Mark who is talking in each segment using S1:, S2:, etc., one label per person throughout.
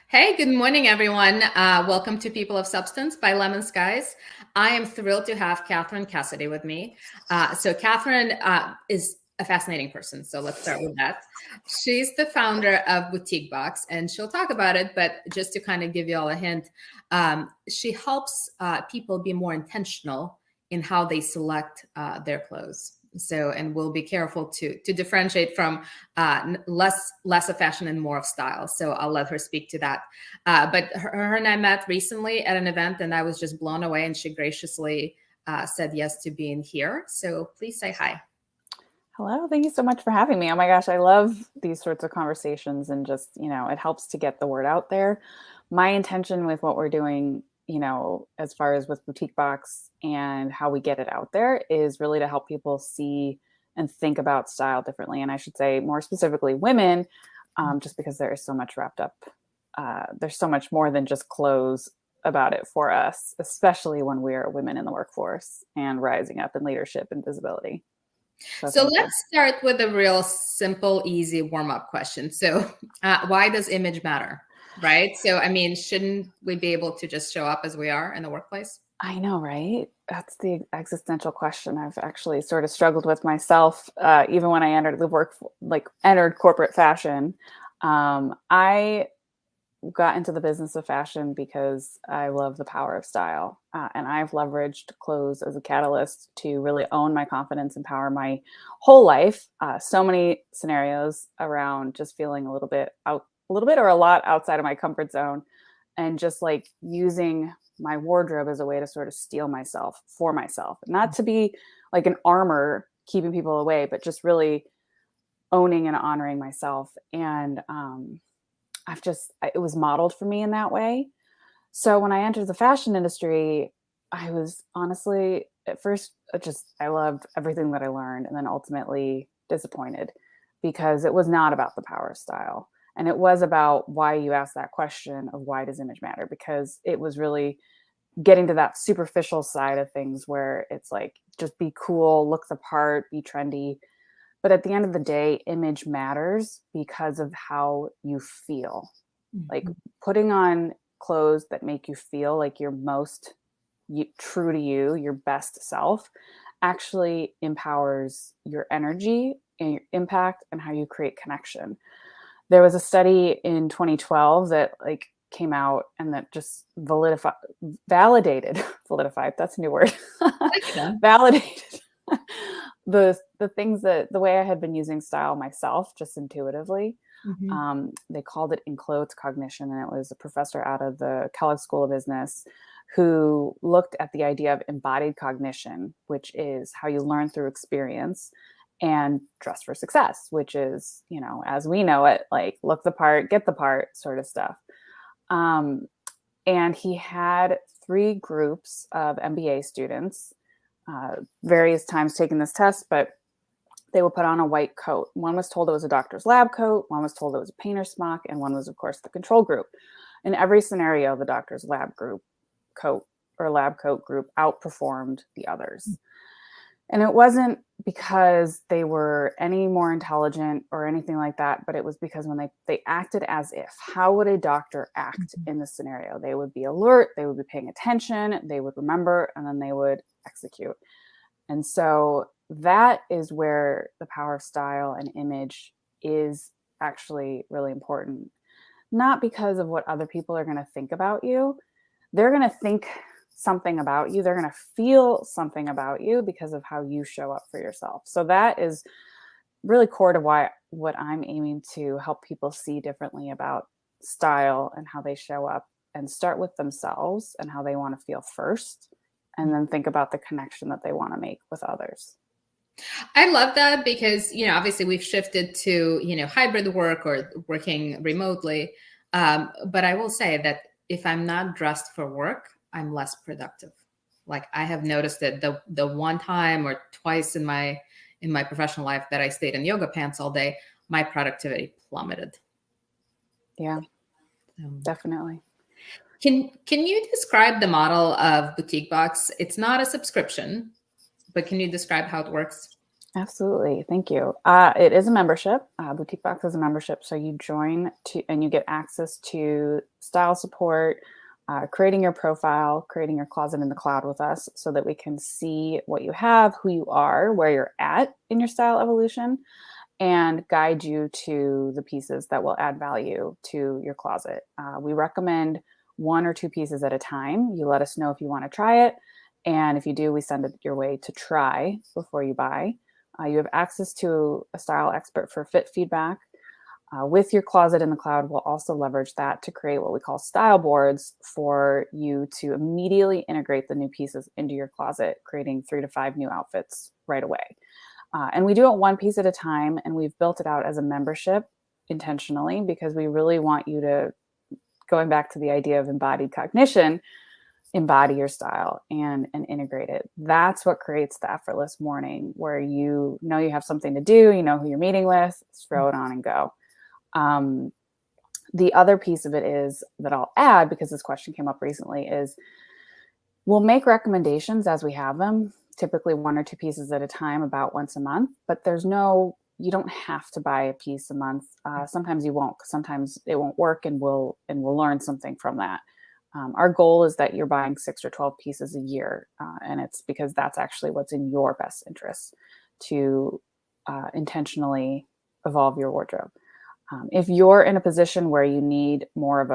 S1: Hey, good morning, everyone. Welcome to People of Substance by Lemon Skies. I am thrilled to have Catherine Cassidy with me. Catherine is a fascinating person. So let's start with that. She's the founder of Boutique Box, and she'll talk about it. But just to kind of give you all a hint, she helps people be more intentional in how they select their clothes. And we'll be careful to differentiate from less of fashion and more of style. So I'll let her speak to that. But her and I met recently at an event, and I was just blown away. And she graciously said yes to being here. So please say hi.
S2: Hello, thank you so much for having me. Oh my gosh, I love these sorts of conversations and just, it helps to get the word out there. My intention with what we're doing, as far as with Boutique Box and how we get it out there is really to help people see and think about style differently. And I should say more specifically women, just because there is so much wrapped up. There's so much more than just clothes about it for us, especially when we're women in the workforce and rising up in leadership and visibility.
S1: So let's start with a real simple, easy warm-up question. So why does image matter? Right? So, I mean, shouldn't we be able to just show up as we are in the workplace?
S2: I know, right? That's the existential question I've actually sort of struggled with myself, even when I entered entered corporate fashion. I got into the business of fashion because I love the power of style. And I've leveraged clothes as a catalyst to really own my confidence and power my whole life. So many scenarios around just feeling a little bit or a lot outside of my comfort zone, and just like using my wardrobe as a way to sort of steel myself for myself, not to be like an armor keeping people away, but just really owning and honoring myself. And it was modeled for me in that way. So when I entered the fashion industry, I was honestly at first I loved everything that I learned, and then ultimately disappointed because it was not about the power of style. And it was about why you asked that question of why does image matter? Because it was really getting to that superficial side of things where it's like, just be cool, look the part, be trendy. But at the end of the day, image matters because of how you feel. Like putting on clothes that make you feel like you're true to you, your best self, actually empowers your energy and your impact and how you create connection. There was a study in 2012 that came out and that just validated, that's a new word, validated the things that the way I had been using style myself, just intuitively. They called it enclothed cognition, and it was a professor out of the Kellogg School of Business who looked at the idea of embodied cognition, which is how you learn through experience, and dress for success, which is, as we know it, like look the part, get the part sort of stuff. And he had 3 groups of MBA students, various times taking this test, but they would put on a white coat. One was told it was a doctor's lab coat, one was told it was a painter's smock, and one was, of course, the control group. In every scenario, the doctor's lab coat group outperformed the others. And it wasn't because they were any more intelligent or anything like that, but it was because when they acted as if. How would a doctor act in this scenario? They would be alert, they would be paying attention, they would remember, and then they would execute. And so that is where the power of style and image is actually really important. Not because of what other people are going to think about you. They're going to think something about you. They're going to feel something about you because of how you show up for yourself. So that is really core to what I'm aiming to help people see differently about style and how they show up, and start with themselves and how they want to feel first, and then think about the connection that they want to make with others.
S1: I love that because, obviously we've shifted to, hybrid work or working remotely. But I will say that if I'm not dressed for work, I'm less productive. Like I have noticed that the one time or twice in my professional life that I stayed in yoga pants all day, my productivity plummeted.
S2: Yeah, definitely.
S1: Can you describe the model of Boutique Box? It's not a subscription, but can you describe how it works?
S2: Absolutely. Thank you. It is a membership. Boutique Box is a membership. So you join and you get access to style support, creating your profile, creating your closet in the cloud with us so that we can see what you have, who you are, where you're at in your style evolution, and guide you to the pieces that will add value to your closet. We recommend 1 or 2 pieces at a time. You let us know if you want to try it. And if you do, we send it your way to try before you buy. You have access to a style expert for fit feedback. With your closet in the cloud, we'll also leverage that to create what we call style boards for you to immediately integrate the new pieces into your closet, creating 3 to 5 new outfits right away. And we do it 1 piece at a time, and we've built it out as a membership intentionally because we really want you to, going back to the idea of embodied cognition, embody your style and integrate it. That's what creates the effortless morning where you know you have something to do, you know who you're meeting with, throw it on and go. The other piece of it is that I'll add, because this question came up recently, is we'll make recommendations as we have them, typically 1 or 2 pieces at a time, about once a month, but you don't have to buy a piece a month. Sometimes you won't, because sometimes it won't work, and we'll learn something from that. Our goal is that you're buying 6 or 12 pieces a year, and it's because that's actually what's in your best interest to intentionally evolve your wardrobe. If you're in a position where you need more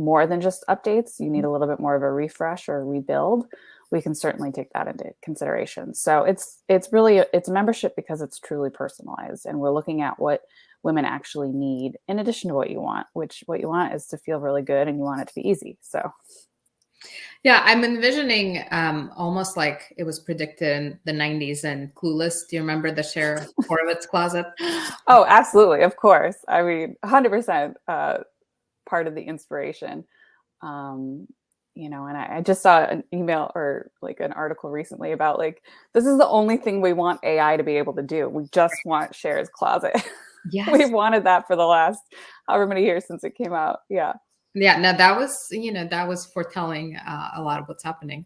S2: than just updates, you need a little bit more of a refresh or a rebuild, we can certainly take that into consideration. So it's a membership because it's truly personalized, and we're looking at what women actually need in addition to what you want, which what you want is to feel really good and you want it to be easy. So
S1: Yeah, I'm envisioning almost like it was predicted in the 90s and Clueless. Do you remember the Cher Horowitz closet?
S2: Oh, absolutely. Of course. I mean, 100% part of the inspiration. And I just saw an email or like an article recently about this is the only thing we want AI to be able to do. We just want Cher's closet.
S1: Yes.
S2: We've wanted that for the last however many years since it came out. Yeah.
S1: Yeah, no, that was foretelling a lot of what's happening.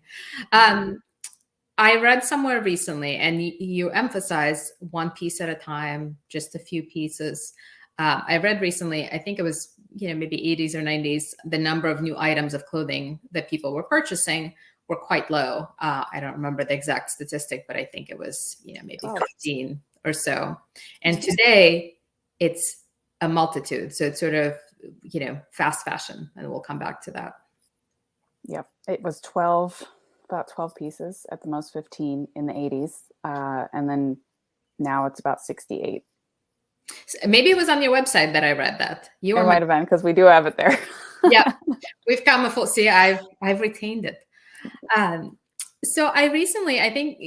S1: I read somewhere recently, and you emphasize 1 piece at a time, just a few pieces. I read recently, I think it was maybe 80s or 90s, the number of new items of clothing that people were purchasing were quite low. I don't remember the exact statistic, but I think it was maybe 15 or so. And today it's a multitude. So it's sort of fast fashion, and we'll come back to that.
S2: Yep. It was about 12 pieces, at the most 15 in the 80s. And then now it's about 68.
S1: Maybe it was on your website that I read that.
S2: It might have been, because we do have it there.
S1: Yeah, we've come a full. See, I've retained it. So I recently, I think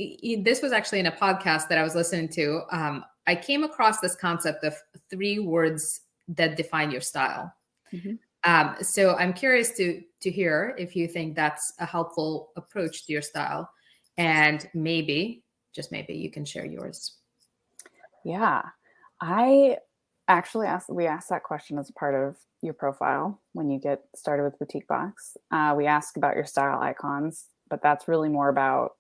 S1: this was actually in a podcast that I was listening to. I came across this concept of 3 words that define your style. Mm-hmm. So I'm curious to hear if you think that's a helpful approach to your style, and maybe, just maybe, you can share yours.
S2: Yeah, I actually we asked that question as a part of your profile when you get started with Boutique Box. We ask about your style icons, but that's really more about,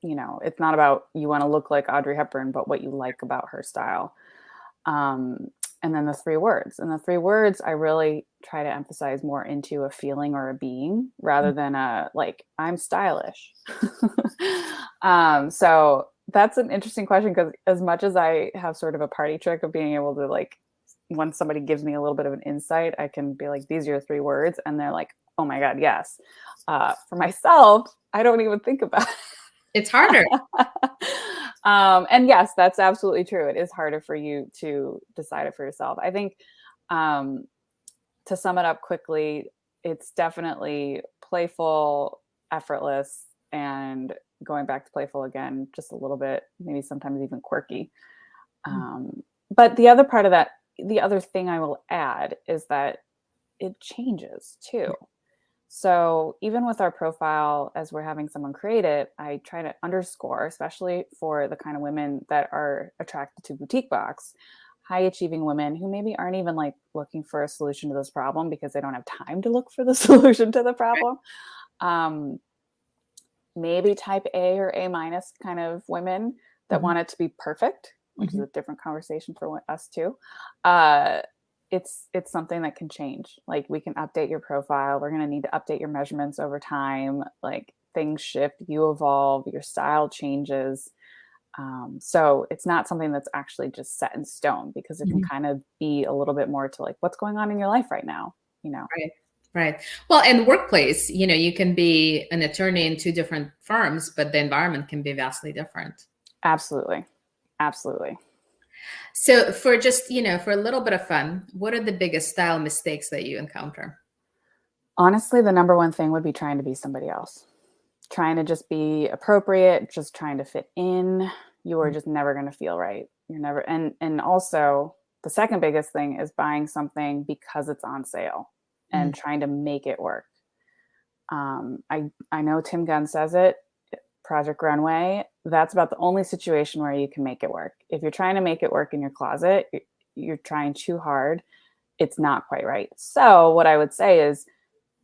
S2: it's not about you want to look like Audrey Hepburn, but what you like about her style. And then the 3 words. And the 3 words, I really try to emphasize more into a feeling or a being rather than I'm stylish. So that's an interesting question, because as much as I have sort of a party trick of being able to when somebody gives me a little bit of an insight, I can be like, these are your 3 words. And they're like, oh my God, yes. For myself, I don't even think about it.
S1: It's harder.
S2: And yes, that's absolutely true. It is harder for you to decide it for yourself. I think to sum it up quickly, it's definitely playful, effortless, and going back to playful again, just a little bit, maybe sometimes even quirky. But the other part of that, the other thing I will add is that it changes too. So even with our profile, as we're having someone create it, I try to underscore, especially for the kind of women that are attracted to Boutique Box, high achieving women who maybe aren't even looking for a solution to this problem because they don't have time to look for the solution to the problem. maybe type A or A minus kind of women that
S1: Mhm.
S2: want it to be perfect, which is
S1: Mhm.
S2: a different conversation for us too. Uh, it's something that can change. Like we can update your profile. We're going to need to update your measurements over time. Like things shift, you evolve, your style changes. So it's not something that's actually just set in stone because it can
S1: Mhm.
S2: kind of be a little bit more to like what's going on in your life right now, you know?
S1: Right. Right. Well, in workplace, you can be an attorney in two different firms, but the environment can be vastly different.
S2: Absolutely. Absolutely.
S1: So for just, for a little bit of fun, what are the biggest style mistakes that you encounter?
S2: Honestly, the number one thing would be trying to be somebody else. Trying to just be appropriate, just trying to fit in. You are just never going to feel right. You're never and also the second biggest thing is buying something because it's on sale and
S1: Mm.
S2: trying to make it work. I know Tim Gunn says it, Project Runway. That's about the only situation where you can make it work. If you're trying to make it work in your closet, you're trying too hard. It's not quite right. So what I would say is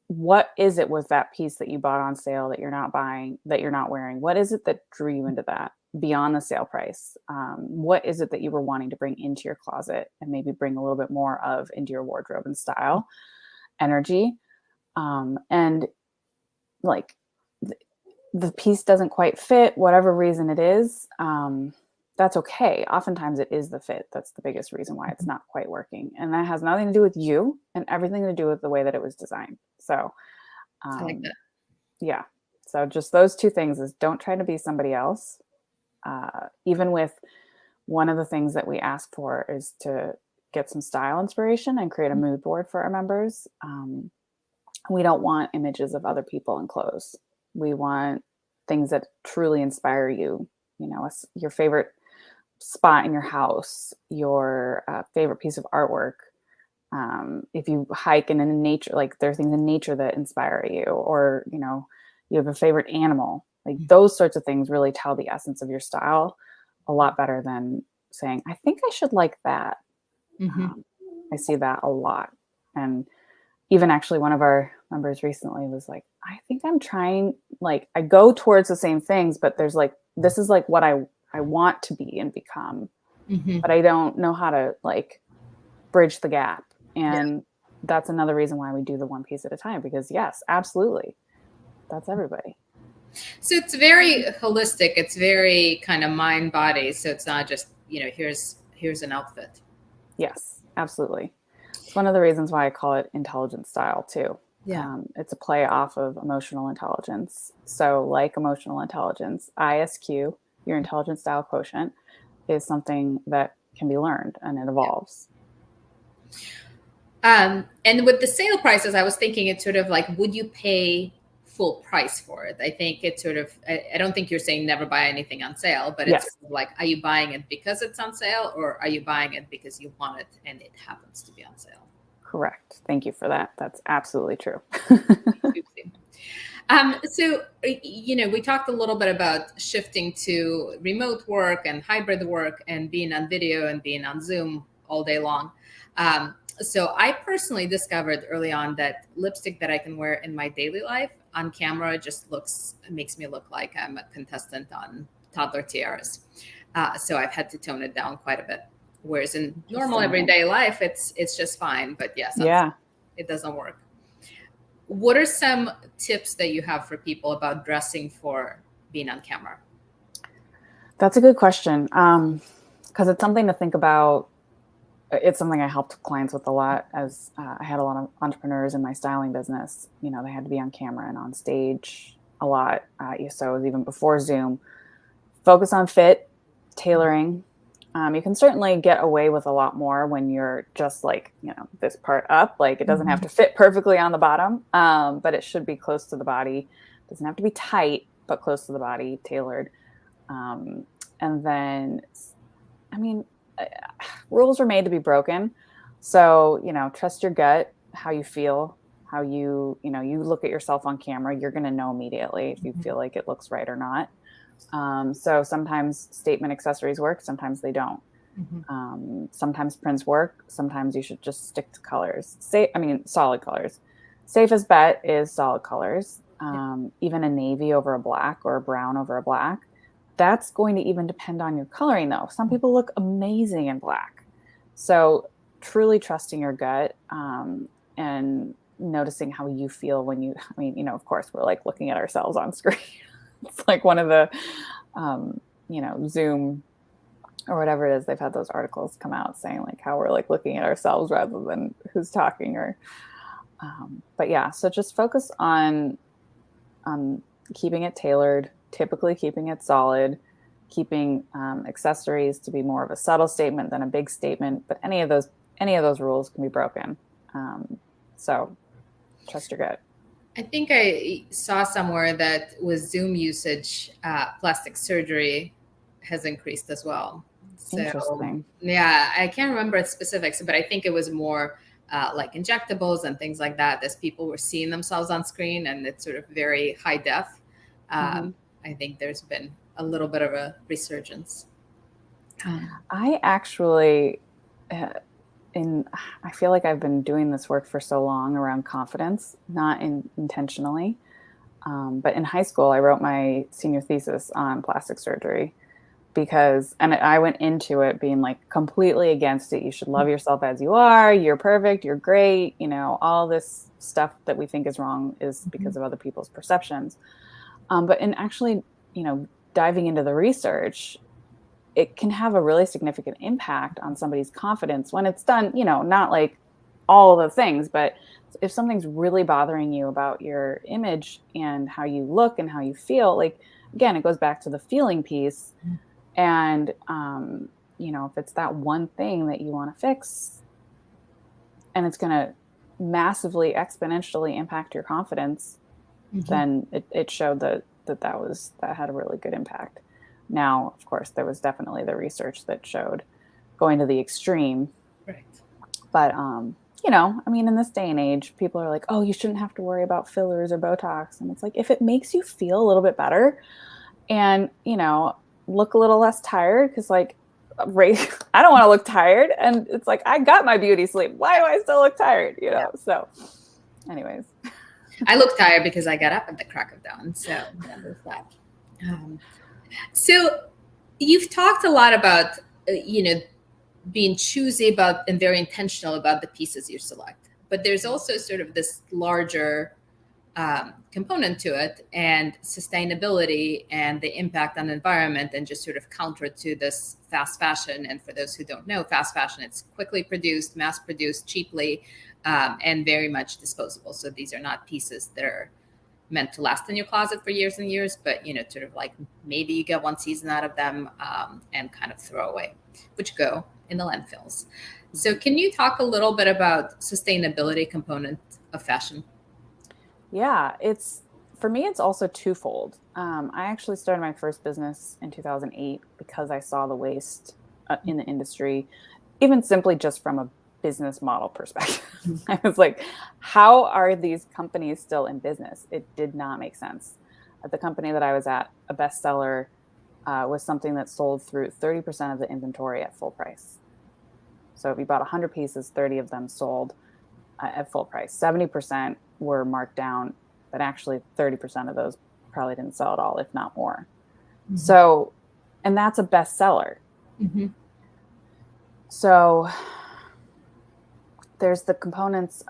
S2: what is it with that piece that you bought on sale that you're not buying, that you're not wearing? What is it that drew you into that beyond the sale price? What is it that you were wanting to bring into your closet and maybe bring a little bit more of into your wardrobe and style, energy? And like the piece doesn't quite fit, whatever reason it is, that's okay. Oftentimes it is the fit. That's the biggest reason why it's not quite working. And that has nothing to do with you and everything to do with the way that it was designed. So,
S1: I like
S2: um,
S1: that.
S2: yeah. So just those two things is don't try to be somebody else. Even with one of the things that we ask for is to get some style inspiration and create a mood board for our members. We don't want images of other people in clothes. We want things that truly inspire you. Your favorite spot in your house, your favorite piece of artwork. If you hike in nature, like there are things in nature that inspire you, or you have a favorite animal. Like those sorts of things really tell the essence of your style a lot better than saying, "I think I should like that."
S1: Mhm.
S2: Um, I see that a lot, and even actually one of our members recently was like, I think I'm trying, like I go towards the same things, but there's like, this is like what I want to be and become,
S1: Mhm.
S2: but I don't know how to like bridge the gap.
S1: Yeah.
S2: And that's another reason why we do the one piece at a time, because yes, absolutely. That's everybody.
S1: So it's very holistic. It's very kind of mind body. So it's not just, here's an outfit.
S2: Yes, absolutely. It's one of the reasons why I call it intelligent style too.
S1: Yeah.
S2: It's a play off of emotional intelligence. So, like emotional intelligence, ISQ, your intelligent style quotient, is something that can be learned and it evolves.
S1: And with the sale prices, I was thinking it's sort of like, would you pay full price for it? I think it's sort of, I don't think you're saying never buy anything on sale, but it's
S2: Yes,
S1: sort of like, are you buying it because it's on sale, or are you buying it because you want it and it happens to be on sale?
S2: correct. Thank you for that. That's absolutely true.
S1: Oopsie. So, we talked a little bit about shifting to remote work and hybrid work and being on video and being on Zoom all day long. So I personally discovered early on that lipstick that I can wear in my daily life on camera just makes me look like I'm a contestant on Toddler Tiaras. So I've had to tone it down quite a bit. Whereas in normal
S2: Interesting.
S1: everyday life, it's just fine. But yes,
S2: Yeah,
S1: it doesn't work. What are some tips that you have for people about dressing for being on camera?
S2: that's a good question. Because it's something to think about. It's something I helped clients with a lot as I had a lot of entrepreneurs in my styling business. They had to be on camera and on stage a lot. So it was even before Zoom. Focus on fit, tailoring. You can certainly get away with a lot more when you're just like, this part up. Like it doesn't have
S1: Mhm.
S2: to fit perfectly on the bottom, but it should be close to the body. It doesn't have to be tight, but close to the body, tailored. Um, and then, I mean, uh, rules are made to be broken. So, trust your gut, how you feel, how you look at yourself on camera, you're going to know immediately if you feel like it looks right or not. So sometimes statement accessories work, sometimes they don't.
S1: Mhm.
S2: Sometimes prints work, sometimes you should just stick to colors. Solid colors. Safest bet is solid colors. even a navy over a black or a brown over a black. That's going to even depend on your coloring though. Some people look amazing in black. So truly trusting your gut, and noticing how you feel when you, I mean, of course we're like looking at ourselves on screen. It's like one of the, Zoom or whatever it is. They've had those articles come out saying like how we're like looking at ourselves rather than who's talking but yeah, so just focus on keeping it tailored, typically keeping it solid, keeping accessories to be more of a subtle statement than a big statement. But any of those rules can be broken. So trust your gut.
S1: I think I saw somewhere that with Zoom usage, plastic surgery has increased as well. So
S2: Interesting.
S1: yeah, I can't remember the specifics, but I think it was more like injectables and things like that, as people were seeing themselves on screen and it's sort of very high def. I think there's been a little bit of a resurgence.
S2: I actually, I feel like I've been doing this work for so long around confidence, not intentionally. But in high school, I wrote my senior thesis on plastic surgery and I went into it being like completely against it. You should love yourself as you are. You're perfect. You're great. All this stuff that we think is wrong is because of other people's perceptions. But in actually, diving into the research, it can have a really significant impact on somebody's confidence when it's done, not like all the things, but if something's really bothering you about your image and how you look and how you feel, like, again, it goes back to the feeling piece. And, if it's that one thing that you want to fix and it's going to massively exponentially impact your confidence, then it showed that had a really good impact. Now, of course, there was definitely the research that showed going to the extreme.
S1: Right.
S2: But, in this day and age, people are like, oh, you shouldn't have to worry about fillers or Botox. And it's like, if it makes you feel a little bit better and, look a little less tired, because like, I don't want to look tired. And it's like, I got my beauty sleep. Why do I still look tired? So anyways.
S1: I look tired because I got up at the crack of dawn. So there's that. So you've talked a lot about, being choosy about and very intentional about the pieces you select. But there's also sort of this larger component to it, and sustainability and the impact on the environment, and just sort of counter to this fast fashion. And for those who don't know, fast fashion, it's quickly produced, mass produced, cheaply, and very much disposable. So these are not pieces that are meant to last in your closet for years and years, but sort of like maybe you get one season out of them and kind of throw away, which go in the landfills. So can you talk a little bit about sustainability component of fashion?
S2: Yeah, for me, it's also twofold. I actually started my first business in 2008 because I saw the waste in the industry, even simply just from a business model perspective. I was like, how are these companies still in business? It did not make sense. At the company that I was at, a bestseller was something that sold through 30% of the inventory at full price. So if you bought 100 pieces, 30 of them sold at full price. 70% were marked down, but actually 30% of those probably didn't sell at all, if not more. So, and that's a bestseller. So there's the components,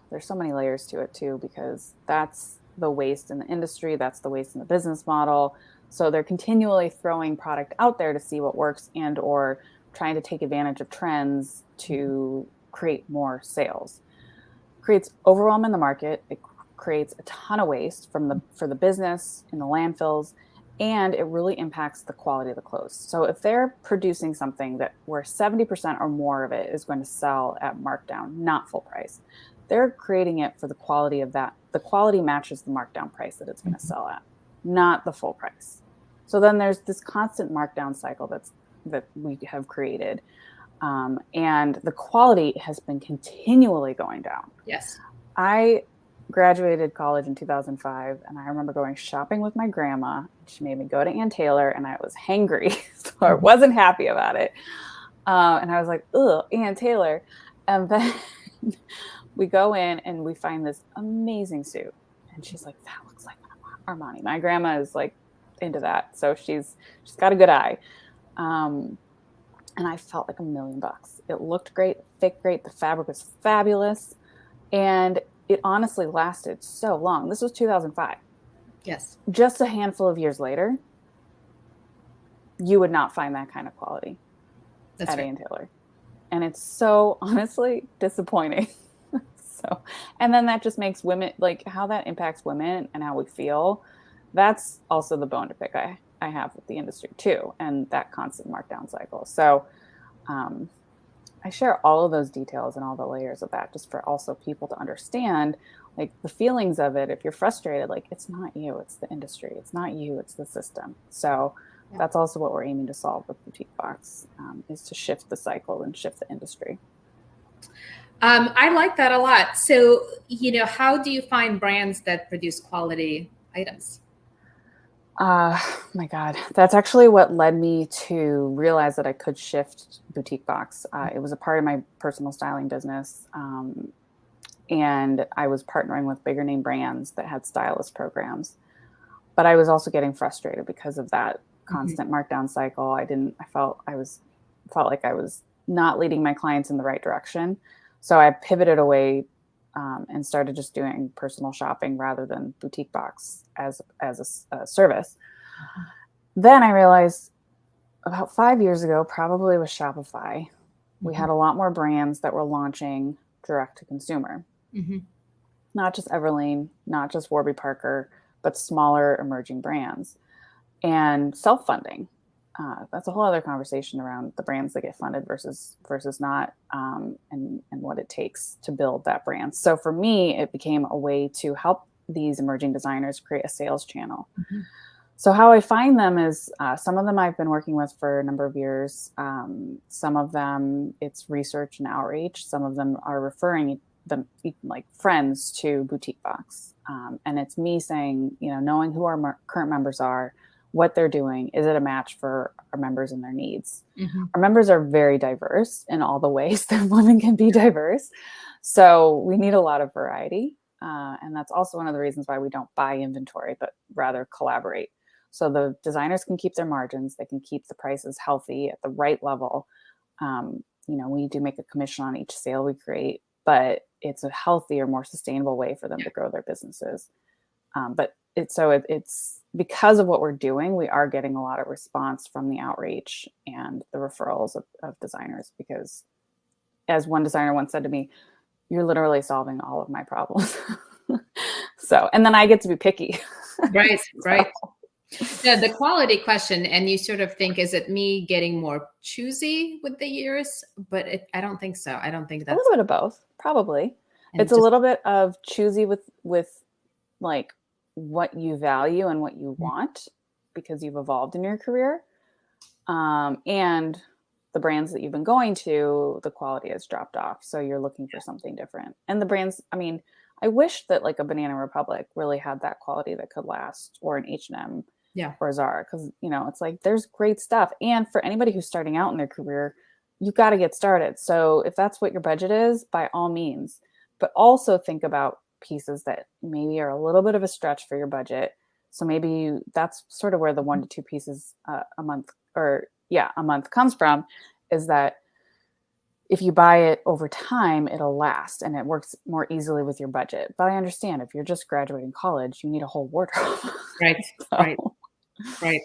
S2: there's so many layers to it too, because that's the waste in the industry, that's the waste in the business model. So they're continually throwing product out there to see what works and or trying to take advantage of trends to create more sales. Creates overwhelm in the market. It creates a ton of waste for the business in the landfills, and it really impacts the quality of the clothes. So if they're producing something that where 70% or more of it is going to sell at markdown, not full price, they're creating it for the quality of that. The quality matches the markdown price that it's going to sell at, not the full price. So then there's this constant markdown cycle that we have created. And the quality has been continually going down.
S1: Yes.
S2: I graduated college in 2005, and I remember going shopping with my grandma. She made me go to Ann Taylor, and I was hangry, so I wasn't happy about it. And I was like, ugh, Ann Taylor. And then we go in, and we find this amazing suit. And she's like, that looks like Armani. My grandma is like into that. So she's got a good eye. And I felt like $1,000,000. It looked great, fit great. The fabric was fabulous. And it honestly lasted so long. This was 2005.
S1: Yes.
S2: Just a handful of years later, you would not find that kind of quality at
S1: right.
S2: Ann Taylor. And it's so honestly disappointing. So, and then that just makes women, like how that impacts women and how we feel. That's also the bone to pick I have with the industry too, and that constant markdown cycle. So I share all of those details and all the layers of that just for also people to understand like the feelings of it. If you're frustrated, like it's not you, it's the industry. It's not you, it's the system. So that's also what we're aiming to solve with Boutique Box, is to shift the cycle and shift the industry.
S1: I like that a lot. So, how do you find brands that produce quality items?
S2: My God, that's actually what led me to realize that I could shift Boutique Box. It was a part of my personal styling business. And I was partnering with bigger name brands that had stylist programs. But I was also getting frustrated because of that constant markdown cycle. I felt like I was not leading my clients in the right direction. So I pivoted away and started just doing personal shopping rather than Boutique Box as a service. Then I realized about 5 years ago, probably with Shopify, we had a lot more brands that were launching direct to consumer. Not just Everlane, not just Warby Parker, but smaller emerging brands and self-funding. That's a whole other conversation around the brands that get funded versus not, and what it takes to build that brand. So for me, it became a way to help these emerging designers create a sales channel. So how I find them is some of them I've been working with for a number of years. Some of them it's research and outreach. Some of them are referring them like friends to Boutique Box. And it's me saying, knowing who our current members are, what they're doing, is it a match for our members and their needs? Our members are very diverse in all the ways that women can be diverse. So we need a lot of variety. And that's also one of the reasons why we don't buy inventory, but rather collaborate. So the designers can keep their margins, they can keep the prices healthy at the right level. We do make a commission on each sale we create, but it's a healthier, more sustainable way for them to grow their businesses. But it's because of what we're doing, we are getting a lot of response from the outreach and the referrals of designers, because as one designer once said to me, you're literally solving all of my problems. So, and then I get to be picky.
S1: Right, right. Yeah, the quality question, and you sort of think, is it me getting more choosy with the years? But I don't think so. I don't think that's
S2: a little bit of both, probably. It's a little bit of choosy with like what you value and what you want, because you've evolved in your career. And the brands that you've been going to, the quality has dropped off. So you're looking for something different. And the brands, I wish that like a Banana Republic really had that quality that could last, or an H&M or Zara. Because, it's like, there's great stuff. And for anybody who's starting out in their career, you've got to get started. So if that's what your budget is, by all means, but also think about pieces that maybe are a little bit of a stretch for your budget. So maybe that's sort of where the 1 to 2 pieces a month comes from, is that if you buy it over time, it'll last and it works more easily with your budget. But I understand if you're just graduating college, you need a whole wardrobe.
S1: Right, right.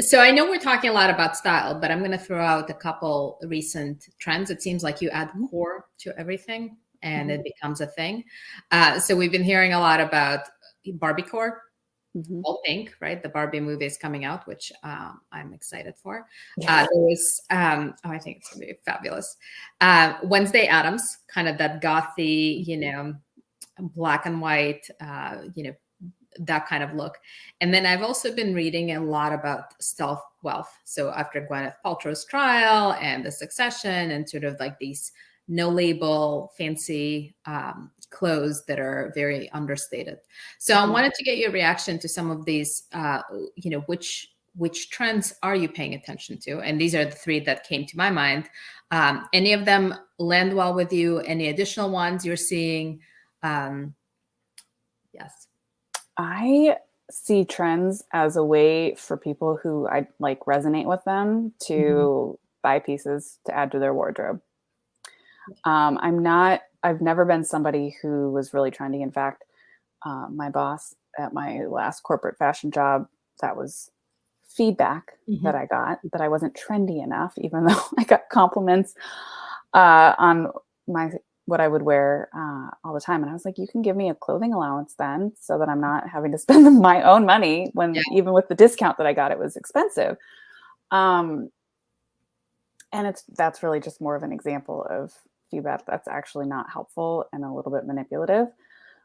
S1: So I know we're talking a lot about style, but I'm going to throw out a couple recent trends. It seems like you add core to everything and it becomes a thing. So we've been hearing a lot about Barbie core. All pink, right? The Barbie movie is coming out, which I'm excited for. There was, I think it's gonna be fabulous. Wednesday Addams, kind of that gothy, black and white, that kind of look. And then I've also been reading a lot about stealth wealth. So after Gwyneth Paltrow's trial and The Succession, and sort of like these no label, fancy clothes that are very understated. So I wanted to get your reaction to some of these, which trends are you paying attention to? And these are the 3 that came to my mind. Any of them land well with you? Any additional ones you're seeing? Yes.
S2: I see trends as a way for people who I like resonate with them
S1: Mhm.
S2: to buy pieces to add to their wardrobe. I've never been somebody who was really trendy. In fact, my boss at my last corporate fashion job, that was feedback that
S1: Mhm.
S2: I got that I wasn't trendy enough, even though I got compliments on my what I would wear all the time. And I was like, you can give me a clothing allowance then, so that I'm not having to spend my own money
S1: Yeah.
S2: when even with the discount that I got, it was expensive. Um, and that's really just more of an example of feedback that's actually not helpful and a little bit manipulative,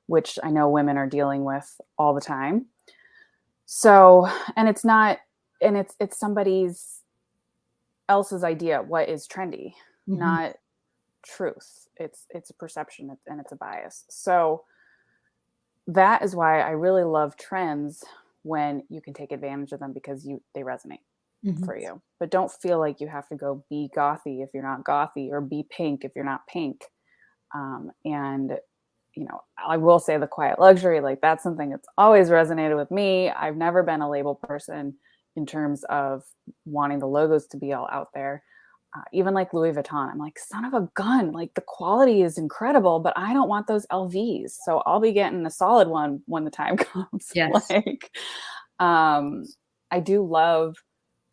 S2: which I know women are dealing with all the time. So, and it's not, and it's somebody's else's idea what is trendy,
S1: Mhm.
S2: not truth. It's a perception and it's a bias. So that is why I really love trends when you can take advantage of them because they resonate
S1: Mhm.
S2: for you. But don't feel like you have to go be gothy if you're not gothy or be pink if you're not pink. And I will say the quiet luxury, like that's something that's always resonated with me. I've never been a label person in terms of wanting the logos to be all out there. Even like Louis Vuitton, I'm like, son of a gun, like the quality is incredible, but I don't want those LVs. So I'll be getting a solid one when the time comes.
S1: Yes.
S2: Like, um, I do love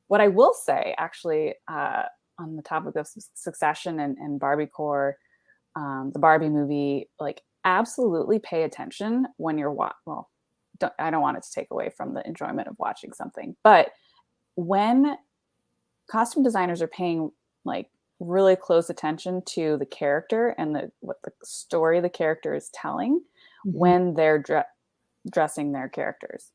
S2: what I will say actually on the topic of Succession and Barbie Core, the Barbie movie, like absolutely pay attention when you're well, I don't want it to take away from the enjoyment of watching something, but when costume designers are paying like really close attention to the character and what the story the character is telling
S1: Mhm.
S2: when they're dressing their characters.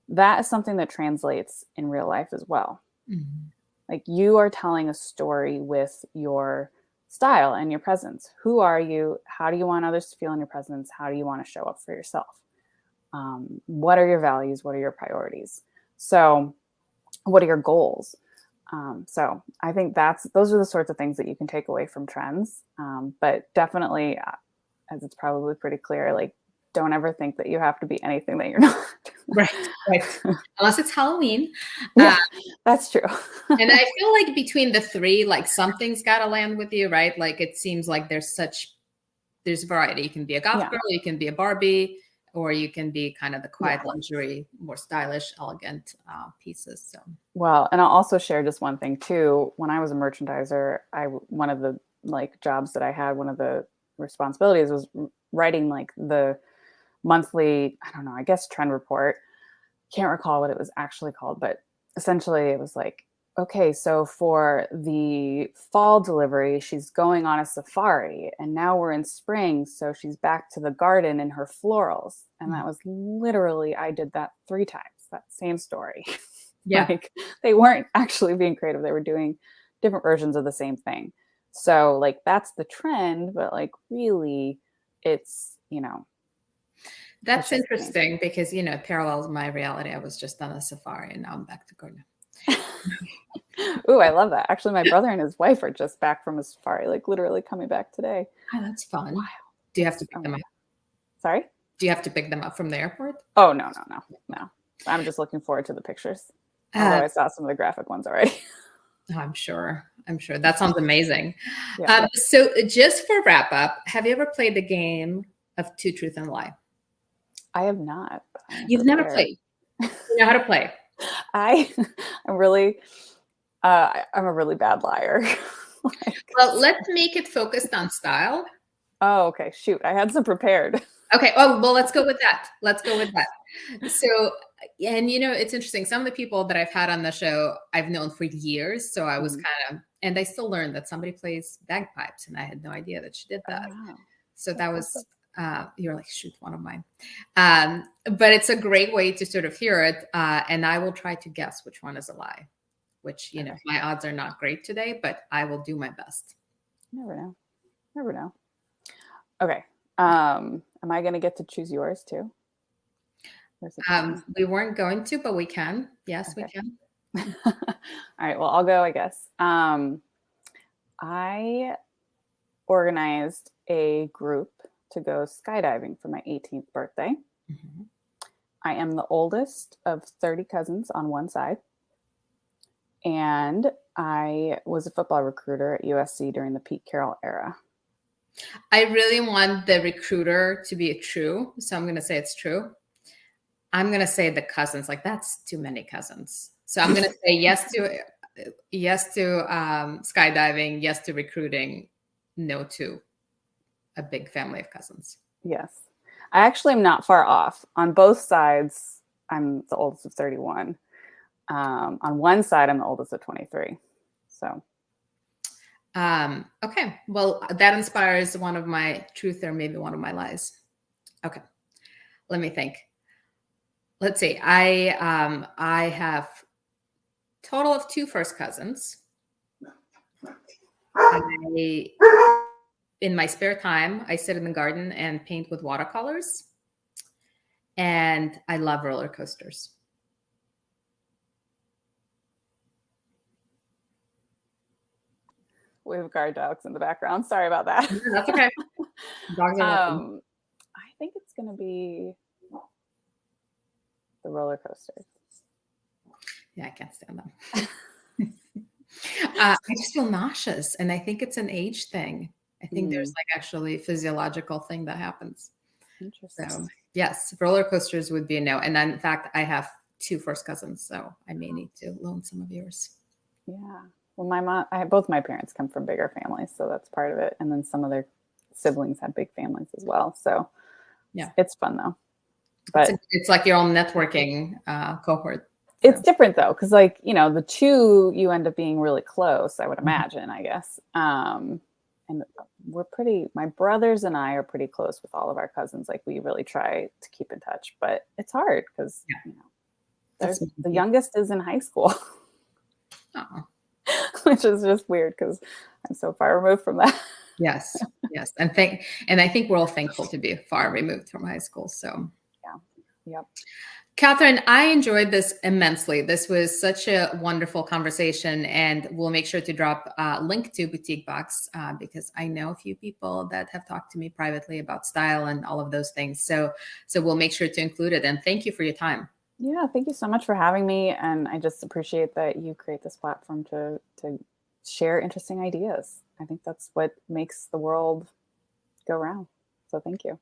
S2: That is something that translates in real life as well.
S1: Mhm.
S2: Like you are telling a story with your style and your presence. Who are you? How do you want others to feel in your presence? How do you want to show up for yourself? What are your values? What are your priorities? So, what are your goals? So I think those are the sorts of things that you can take away from trends. But definitely, as it's probably pretty clear, like don't ever think that you have to be anything that you're not.
S1: Right. Right. Unless it's Halloween. Uh,
S2: Yeah, that's true.
S1: and I feel like between the three, like something's got to land with you, right? Like it seems like there's variety. You can be a goth
S2: Yeah.
S1: girl, you can be a Barbie, or you can be kind of the quiet
S2: Yeah.
S1: luxury, more stylish, elegant pieces. So,
S2: Well, and I'll also share just one thing too. When I was a merchandiser, one of the like jobs that I had, one of the responsibilities was writing like the monthly, I don't know, I guess trend report. Can't recall what it was actually called, but essentially it was like, okay, so for the fall delivery, she's going on a safari, and now we're in spring, so she's back to the garden in her florals. And that was literally, I did that 3 times, that same story.
S1: yeah,
S2: Like they weren't actually being creative, they were doing different versions of the same thing. So like that's the trend, but like really it's, it's
S1: that's
S2: just me.
S1: interesting because it parallels my reality. I was just on a safari and now I'm back to garden.
S2: Ooh, I love that. Actually, my brother and his wife are just back from a safari, like literally coming back today.
S1: Oh, that's fun.
S2: Wild.
S1: Do you have to
S2: It's
S1: pick them up?
S2: sorry?
S1: Do you have to pick them up from the airport?
S2: Oh no, no, no, no. I'm just looking forward to the pictures. Although
S1: Uh,
S2: I saw some of the graphic ones already.
S1: I'm sure. I'm sure. That sounds amazing.
S2: Yeah.
S1: So just for wrap up, have you ever played the game of Two Truth and a Lie?
S2: I have not, but I am
S1: You've never
S2: prepared.
S1: played. You know how to play.
S2: I I'm really I'm a really bad liar. Like,
S1: Well, let's make it focused on style.
S2: oh, okay. Shoot. I had some prepared.
S1: Okay. Oh, well, let's go with that. Let's go with that. So, and it's interesting. Some of the people that I've had on the show, I've known for years. So I was
S2: Mhm.
S1: kind of, and I still learned that somebody plays bagpipes, and I had no idea that she did
S2: Oh
S1: that.
S2: wow.
S1: So
S2: That's
S1: that
S2: awesome.
S1: was, you're like, shoot, one of mine. But it's a great way to sort of hear it. And I will try to guess which one is a lie, which,
S2: Okay.
S1: my odds are not great today, but I will do my best.
S2: Never know. Never know. Okay. Am I gonna get to choose yours too? Or is it just me?
S1: We weren't going to, but we can. Yes, we
S2: Okay.
S1: can.
S2: All right. Well, I'll go, I guess. I organized a group to go skydiving for my 18th birthday.
S1: Mhm.
S2: I am the oldest of 30 cousins on one side. And I was a football recruiter at USC during the Pete Carroll era.
S1: I really want the recruiter to be true, so I'm going to say it's true. I'm going to say the cousins, like that's too many cousins. So I'm going to say yes to skydiving, yes to recruiting, no to a big family of cousins.
S2: Yes. I actually am not far off. On both sides, I'm the oldest of 31. On one side, I'm the oldest of 23. So,
S1: Okay. Well, that inspires one of my truth or maybe one of my lies. Okay. Let me think. Let's see. I have total of 2 first cousins. I, in my spare time, I sit in the garden and paint with watercolors. And I love roller coasters.
S2: we have guard dogs in the background. Sorry about that.
S1: Yeah, that's okay. Dogs are welcome.
S2: I think it's going to be the roller coasters.
S1: Yeah, I can't stand them. I just feel nauseous, and I think it's an age thing. I think there's like actually a physiological thing that happens.
S2: Interesting.
S1: So yes, roller coasters would be a no. And then, in fact, I have 2 first cousins, so I may need to loan some of yours.
S2: Yeah. Well, my mom, both my parents come from bigger families, so that's part of it. And then some of their siblings have big families as well. So
S1: Yeah,
S2: it's fun though. But
S1: it's like your own networking cohort.
S2: It's different though, because like, the two you end up being really close, I would imagine, I guess. And my brothers and I are pretty close with all of our cousins. Like we really try to keep in touch, but it's hard because, the youngest is in high school, which is just weird because I'm so far removed from that.
S1: Yes. And I think we're all thankful to be far removed from high school. So
S2: yeah. Yep.
S1: Catherine, I enjoyed this immensely. This was such a wonderful conversation, and we'll make sure to drop a link to Boutique Box because I know a few people that have talked to me privately about style and all of those things. So we'll make sure to include it. And thank you for your time.
S2: Yeah, thank you so much for having me, and I just appreciate that you create this platform to share interesting ideas. I think that's what makes the world go round. So thank you.